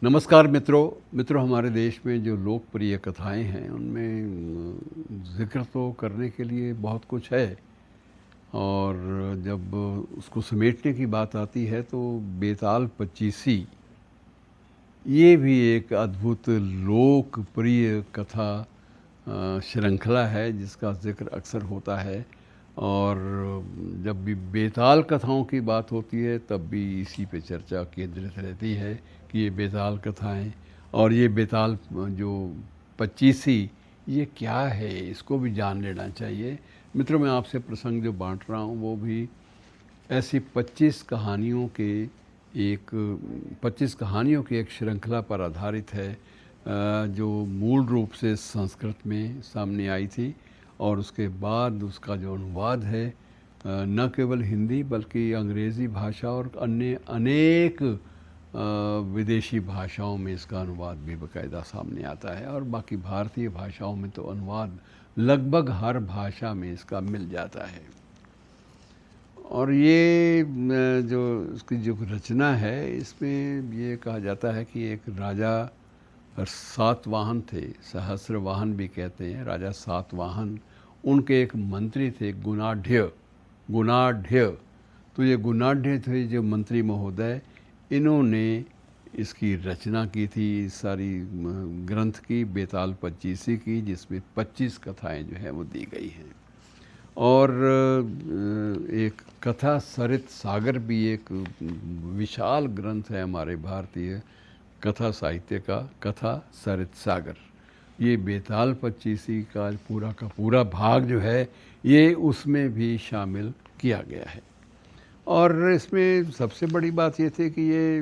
नमस्कार मित्रों हमारे देश में जो लोकप्रिय कथाएं हैं उनमें ज़िक्र तो करने के लिए बहुत कुछ है। और जब उसको समेटने की बात आती है तो बेताल पच्चीसी ये भी एक अद्भुत लोकप्रिय कथा श्रृंखला है जिसका ज़िक्र अक्सर होता है। और जब भी बेताल कथाओं की बात होती है तब भी इसी पे चर्चा केंद्रित रहती है कि ये बेताल कथाएं और ये बेताल जो पच्चीसी ये क्या है, इसको भी जान लेना चाहिए। मित्रों, मैं आपसे प्रसंग जो बांट रहा हूँ वो भी ऐसी 25 कहानियों की एक श्रृंखला पर आधारित है, जो मूल रूप से संस्कृत में सामने आई थी और उसके बाद उसका जो अनुवाद है न केवल हिंदी बल्कि अंग्रेज़ी भाषा और अन्य अनेक विदेशी भाषाओं में इसका अनुवाद भी बाकायदा सामने आता है। और बाकी भारतीय भाषाओं में तो अनुवाद लगभग हर भाषा में इसका मिल जाता है। और ये जो उसकी जो रचना है इसमें ये कहा जाता है कि एक राजा सातवाहन थे, सहस्रवाहन भी कहते हैं, राजा सातवाहन, उनके एक मंत्री थे गुणाढ़। तो ये गुणाढ़ थे जो मंत्री महोदय, इन्होंने इसकी रचना की थी सारी ग्रंथ की, बेताल पच्चीसी की, जिसमें 25 कथाएं जो है वो दी गई हैं। और एक कथा सरित सागर भी एक विशाल ग्रंथ है हमारे भारतीय कथा साहित्य का, कथा सरित सागर। ये बेताल पच्चीसी का पूरा भाग जो है ये उसमें भी शामिल किया गया है। और इसमें सबसे बड़ी बात ये थी कि ये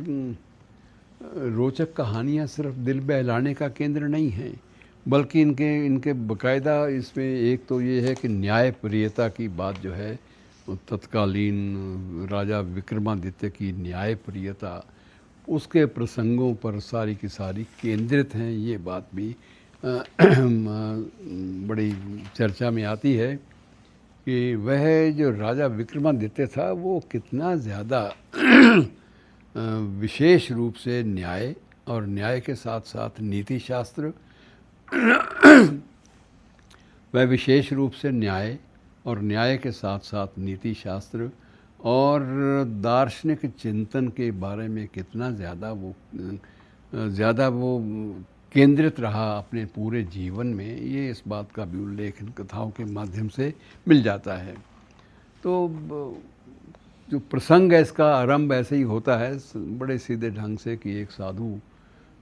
रोचक कहानियाँ सिर्फ दिल बहलाने का केंद्र नहीं है, बल्कि इनके बाकायदा इसमें एक तो ये है कि न्यायप्रियता की बात जो है, तत्कालीन राजा विक्रमादित्य की न्यायप्रियता, उसके प्रसंगों पर सारी की सारी केंद्रित हैं। ये बात भी बड़ी चर्चा में आती है कि वह जो राजा विक्रमादित्य था वो कितना ज़्यादा विशेष रूप से न्याय और न्याय के साथ साथ नीति शास्त्र वह विशेष रूप से न्याय और न्याय के साथ साथ नीति शास्त्र और दार्शनिक चिंतन के बारे में कितना ज़्यादा वो केंद्रित रहा अपने पूरे जीवन में, ये इस बात का भी उल्लेख इन कथाओं के माध्यम से मिल जाता है। तो जो प्रसंग है इसका आरंभ ऐसे ही होता है बड़े सीधे ढंग से कि एक साधु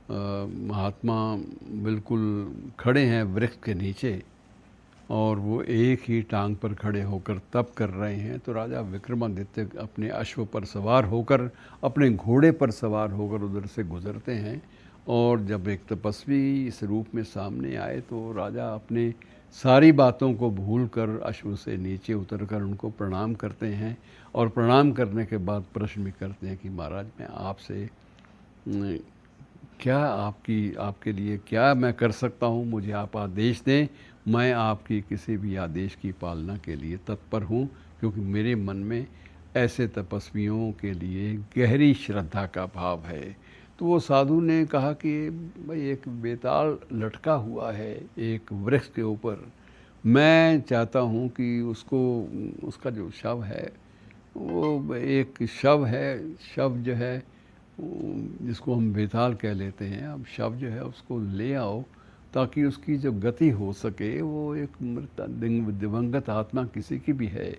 महात्मा बिल्कुल खड़े हैं वृक्ष के नीचे और वो एक ही टांग पर खड़े होकर तप कर रहे हैं। तो राजा विक्रमादित्य अपने अश्व पर सवार होकर, अपने घोड़े पर सवार होकर उधर से गुजरते हैं। और जब एक तपस्वी इस रूप में सामने आए तो राजा अपने सारी बातों को भूलकर अश्व से नीचे उतरकर उनको प्रणाम करते हैं। और प्रणाम करने के बाद प्रश्न भी करते हैं कि महाराज, मैं आपसे क्या आपके लिए क्या मैं कर सकता हूँ, मुझे आप आदेश दें, मैं आपकी किसी भी आदेश की पालना के लिए तत्पर हूँ, क्योंकि मेरे मन में ऐसे तपस्वियों के लिए गहरी श्रद्धा का भाव है। तो वो साधु ने कहा कि भाई एक बेताल लटका हुआ है एक वृक्ष के ऊपर, मैं चाहता हूँ कि उसका जो शव है वो एक शव जो है जिसको हम बेताल कह लेते हैं, अब शव जो है उसको ले आओ ताकि उसकी जो गति हो सके, वो एक मृत दिवंगत आत्मा किसी की भी है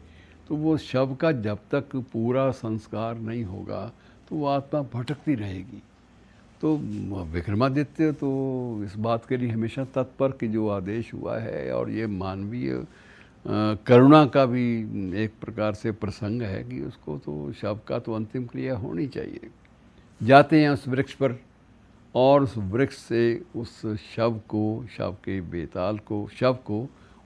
तो वो शव का जब तक पूरा संस्कार नहीं होगा तो वो आत्मा भटकती रहेगी। तो विक्रमादित्य तो इस बात के लिए हमेशा तत्पर कि जो आदेश हुआ है, और ये मानवीय करुणा का भी एक प्रकार से प्रसंग है कि उसको तो शव का तो अंतिम क्रिया होनी चाहिए। जाते हैं उस वृक्ष पर और उस वृक्ष से उस शव को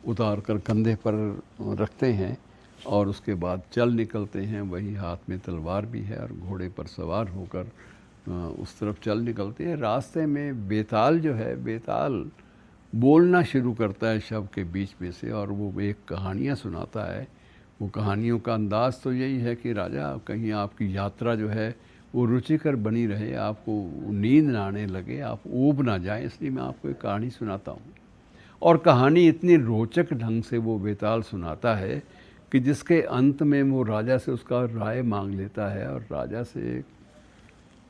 उतार कर कंधे पर रखते हैं और उसके बाद चल निकलते हैं। वही हाथ में तलवार भी है और घोड़े पर सवार होकर उस तरफ चल निकलते हैं। रास्ते में बेताल जो है, बेताल बोलना शुरू करता है शव के बीच में से और वो एक कहानियाँ सुनाता है। वो कहानियों का अंदाज़ तो यही है कि राजा, कहीं आपकी यात्रा जो है वो रुचिकर बनी रहे, आपको नींद ना आने लगे, आप ऊब ना जाएं, इसलिए मैं आपको एक कहानी सुनाता हूँ। और कहानी इतनी रोचक ढंग से वो बेताल सुनाता है कि जिसके अंत में वो राजा से उसका राय मांग लेता है और राजा से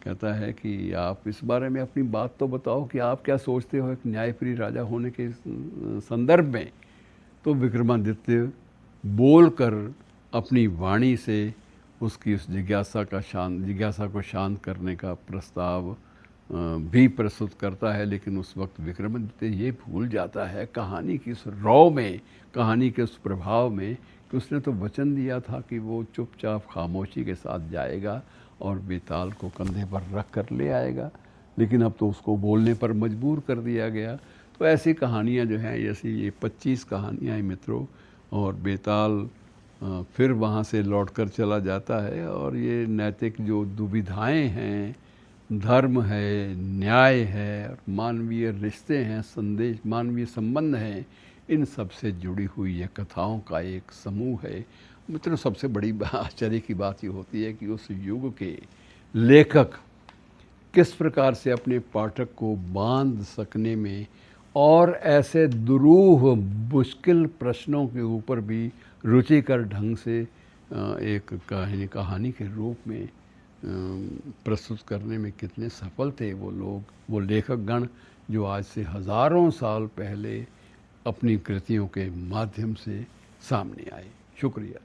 कहता है कि आप इस बारे में अपनी बात तो बताओ कि आप क्या सोचते हो एक न्यायप्रिय राजा होने के संदर्भ में। तो विक्रमादित्य बोलकर अपनी वाणी से उसकी उस जिज्ञासा को शांत करने का प्रस्ताव भी प्रस्तुत करता है। लेकिन उस वक्त विक्रमादित्य ये भूल जाता है कहानी की उस रौ में, कहानी के उस प्रभाव में, कि उसने तो वचन दिया था कि वो चुपचाप खामोशी के साथ जाएगा और बेताल को कंधे पर रख कर ले आएगा, लेकिन अब तो उसको बोलने पर मजबूर कर दिया गया। तो ऐसी कहानियाँ जो हैं, ऐसी ये 25 कहानियाँ हैं मित्रों। और बेताल फिर वहाँ से लौटकर चला जाता है और ये नैतिक जो दुविधाएं हैं, धर्म है, न्याय है और मानवीय रिश्ते हैं, संदेश, मानवीय संबंध हैं, इन सब से जुड़ी हुई ये कथाओं का एक समूह है। मित्रों, सबसे बड़ी आश्चर्य की बात ये होती है कि उस युग के लेखक किस प्रकार से अपने पाठक को बांध सकने में और ऐसे दुरूह मुश्किल प्रश्नों के ऊपर भी रुचिकर ढंग से एक कहानी के रूप में प्रस्तुत करने में कितने सफल थे वो लोग, वो लेखकगण जो आज से हज़ारों साल पहले अपनी कृतियों के माध्यम से सामने आए। शुक्रिया।